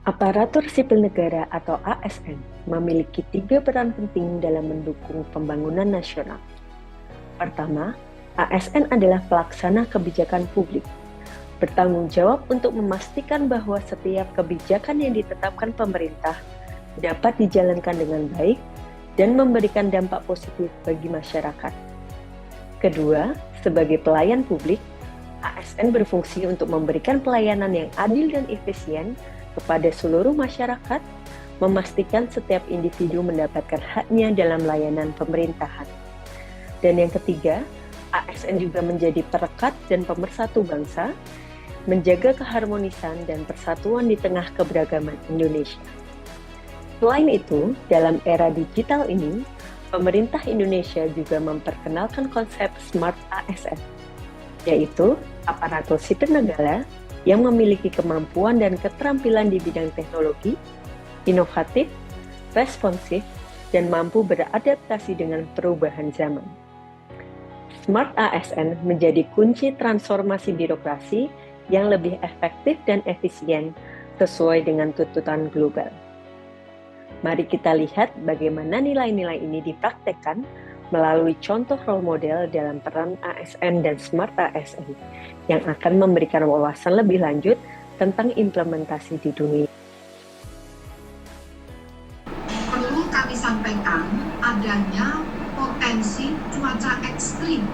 Aparatur sipil negara atau ASN memiliki tiga peran penting dalam mendukung pembangunan nasional. Pertama, ASN adalah pelaksana kebijakan publik, bertanggung jawab untuk memastikan bahwa setiap kebijakan yang ditetapkan pemerintah dapat dijalankan dengan baik dan memberikan dampak positif bagi masyarakat. Kedua, sebagai pelayan publik, ASN berfungsi untuk memberikan pelayanan yang adil dan efisien kepada seluruh masyarakat, memastikan setiap individu mendapatkan haknya dalam layanan pemerintahan. Dan yang ketiga, ASN juga menjadi perekat dan pemersatu bangsa, menjaga keharmonisan dan persatuan di tengah keberagaman Indonesia. Selain itu, dalam era digital ini, pemerintah Indonesia juga memperkenalkan konsep Smart ASN, yaitu aparatur sipil negara yang memiliki kemampuan dan keterampilan di bidang teknologi, inovatif, responsif, dan mampu beradaptasi dengan perubahan zaman. Smart ASN menjadi kunci transformasi birokrasi yang lebih efektif dan efisien sesuai dengan tuntutan global. Mari kita lihat bagaimana nilai-nilai ini dipraktekkan melalui contoh role model dalam peran ASN dan Smart ASN yang akan memberikan wawasan lebih lanjut tentang implementasi di dunia. Perlu kami sampaikan adanya potensi cuaca ekstrim.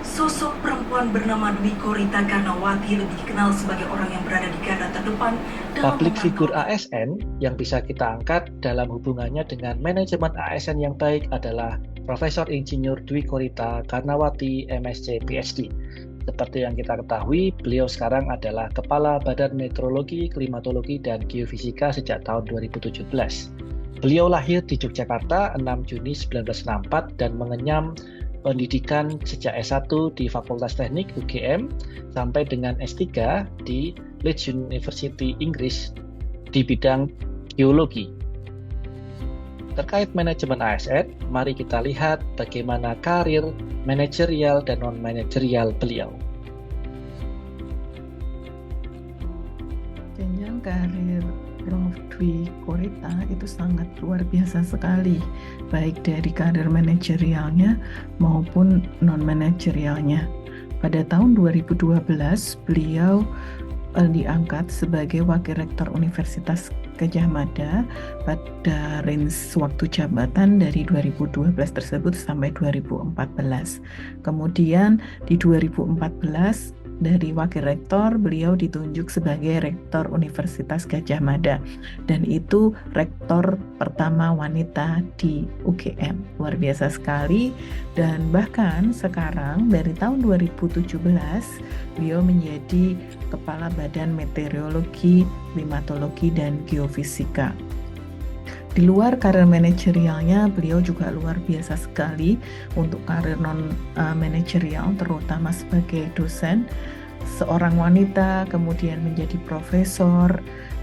Sosok perempuan bernama Dwi Korita Karnawati lebih dikenal sebagai orang yang berada di garda terdepan dalam Public figure ASN yang bisa kita angkat dalam hubungannya dengan manajemen ASN yang baik adalah Profesor Insinyur Dwi Korita Karnawati, MSc, PhD. Seperti yang kita ketahui, beliau sekarang adalah Kepala Badan Meteorologi, Klimatologi, dan Geofisika sejak tahun 2017. Beliau lahir di Yogyakarta 6 Juni 1964 dan mengenyam pendidikan sejak S1 di Fakultas Teknik UGM sampai dengan S3 di Leeds University Inggris di bidang geologi. Terkait manajemen ASN, mari kita lihat bagaimana karir manajerial dan non-manajerial beliau. Jenjang karir Prof. Dwi Korita itu sangat luar biasa sekali, baik dari karir manajerialnya maupun non-manajerialnya. Pada tahun 2012, beliau diangkat sebagai Wakil Rektor Universitas Gadjah Mada pada range waktu jabatan dari 2012 tersebut sampai 2014. Kemudian di 2014 dari Wakil Rektor, beliau ditunjuk sebagai Rektor Universitas Gadjah Mada, dan itu Rektor pertama wanita di UGM. Luar biasa sekali, dan bahkan sekarang dari tahun 2017 beliau menjadi Kepala Badan Meteorologi, Klimatologi, dan Geofisika. Di luar karir manajerialnya, beliau juga luar biasa sekali untuk karir non-manajerial, terutama sebagai dosen, seorang wanita, kemudian menjadi profesor,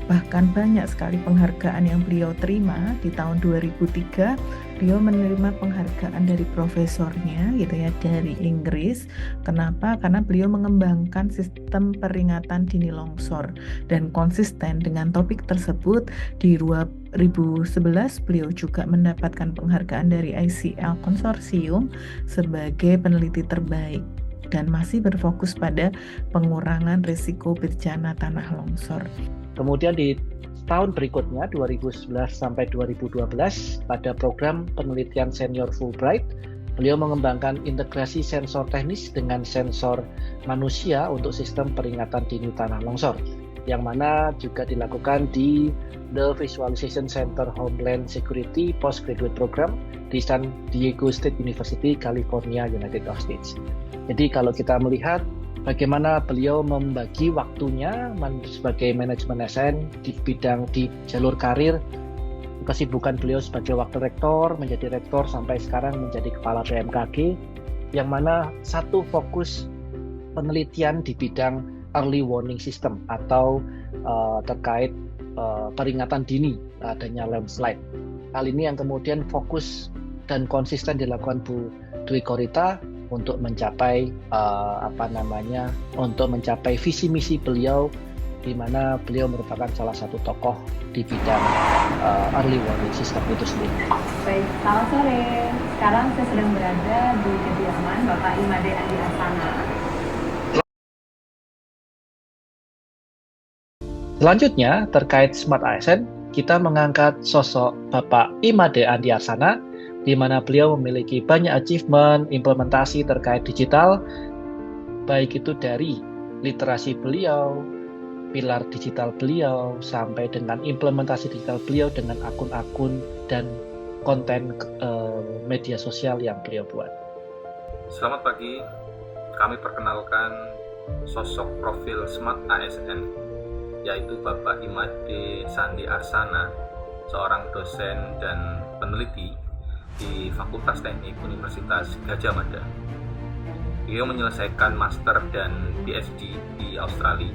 bahkan banyak sekali penghargaan yang beliau terima. Di tahun 2003, beliau menerima penghargaan dari profesornya, gitu ya, dari Inggris. Kenapa? Karena beliau mengembangkan sistem peringatan dini longsor dan konsisten dengan topik tersebut. Di 2011, beliau juga mendapatkan penghargaan dari ICL Konsorsium sebagai peneliti terbaik dan masih berfokus pada pengurangan risiko bencana tanah longsor. Kemudian di tahun berikutnya 2011 sampai 2012 pada program penelitian senior Fulbright, beliau mengembangkan integrasi sensor teknis dengan sensor manusia untuk sistem peringatan dini tanah longsor, yang mana juga dilakukan di The Visualization Center Homeland Security Postgraduate Program di San Diego State University, California, United States. Jadi kalau kita melihat bagaimana beliau membagi waktunya sebagai manajemen ASN di bidang di jalur karir, kesibukan beliau sebagai wakil rektor, menjadi rektor sampai sekarang menjadi kepala BMKG, yang mana satu fokus penelitian di bidang early warning system atau terkait peringatan dini adanya landslide. Hal ini yang kemudian fokus dan konsisten dilakukan Bu Dwi Korita untuk mencapai visi misi beliau di mana beliau merupakan salah satu tokoh di bidang early warning system itu sendiri. Baik, selamat sore. Sekarang saya sedang berada di kediaman Bapak Imade Andi Arsana. Selanjutnya, terkait Smart ASN, kita mengangkat sosok Bapak Imade Andi Arsana, di mana beliau memiliki banyak achievement, implementasi terkait digital, baik itu dari literasi beliau, pilar digital beliau, sampai dengan implementasi digital beliau dengan akun-akun dan konten media sosial yang beliau buat. Selamat pagi, kami perkenalkan sosok profil Smart ASN, yaitu Bapak Imade Sandi Arsana, seorang dosen dan peneliti di Fakultas Teknik Universitas Gadjah Mada. Beliau menyelesaikan master dan PhD di Australia,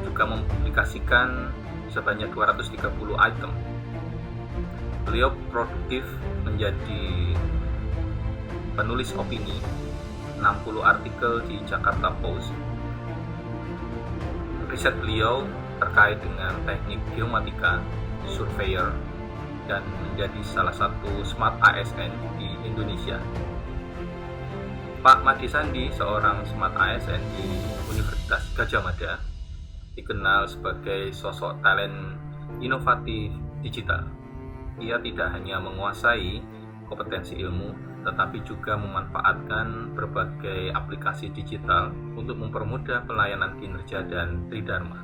juga mempublikasikan sebanyak 230 item. Beliau produktif menjadi penulis opini 60 artikel di Jakarta Post. Riset beliau terkait dengan teknik geomatika, surveyor, dan menjadi salah satu Smart ASN di Indonesia. Pak Made Sandi, seorang Smart ASN di Universitas Gadjah Mada, dikenal sebagai sosok talent inovatif digital. Ia tidak hanya menguasai kompetensi ilmu, tetapi juga memanfaatkan berbagai aplikasi digital untuk mempermudah pelayanan kinerja dan tridharma.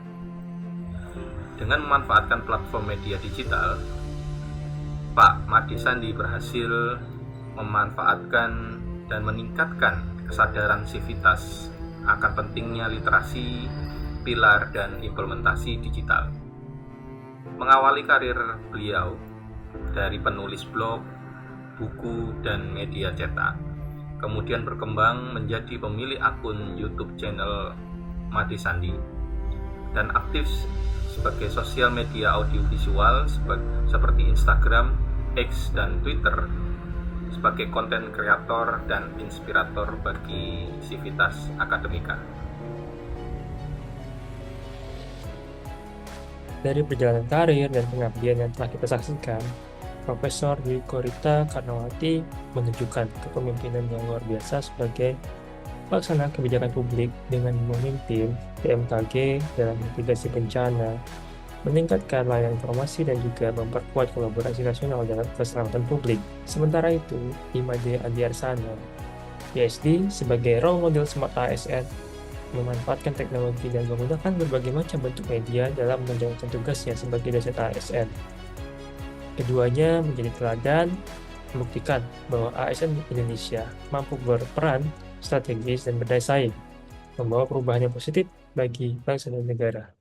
Dengan memanfaatkan platform media digital, Pak Made Sandi berhasil memanfaatkan dan meningkatkan kesadaran sivitas akan pentingnya literasi, pilar, dan implementasi digital. Mengawali karir beliau dari penulis blog, buku, dan media cetak, kemudian berkembang menjadi pemilik akun YouTube channel Made Sandi, dan aktif sebagai sosial media audiovisual seperti Instagram, X, dan Twitter, sebagai konten kreator dan inspirator bagi sivitas akademika. Dari perjalanan karir dan pengabdian yang telah kita saksikan, Profesor Dwi Korita Karnawati menunjukkan kepemimpinan yang luar biasa sebagai pelaksana kebijakan publik dengan memimpin BMKG dalam mitigasi bencana, meningkatkan layanan informasi, dan juga memperkuat kolaborasi nasional dalam keselamatan publik. Sementara itu, Imade Andi Arsana, PhD, sebagai role model Smart ASN, memanfaatkan teknologi dan menggunakan berbagai macam bentuk media dalam menjalankan tugasnya sebagai dosen ASN. Keduanya menjadi teladan, membuktikan bahwa ASN di Indonesia mampu berperan strategis dan berdaya saing, membawa perubahan yang positif bagi bangsa dan negara.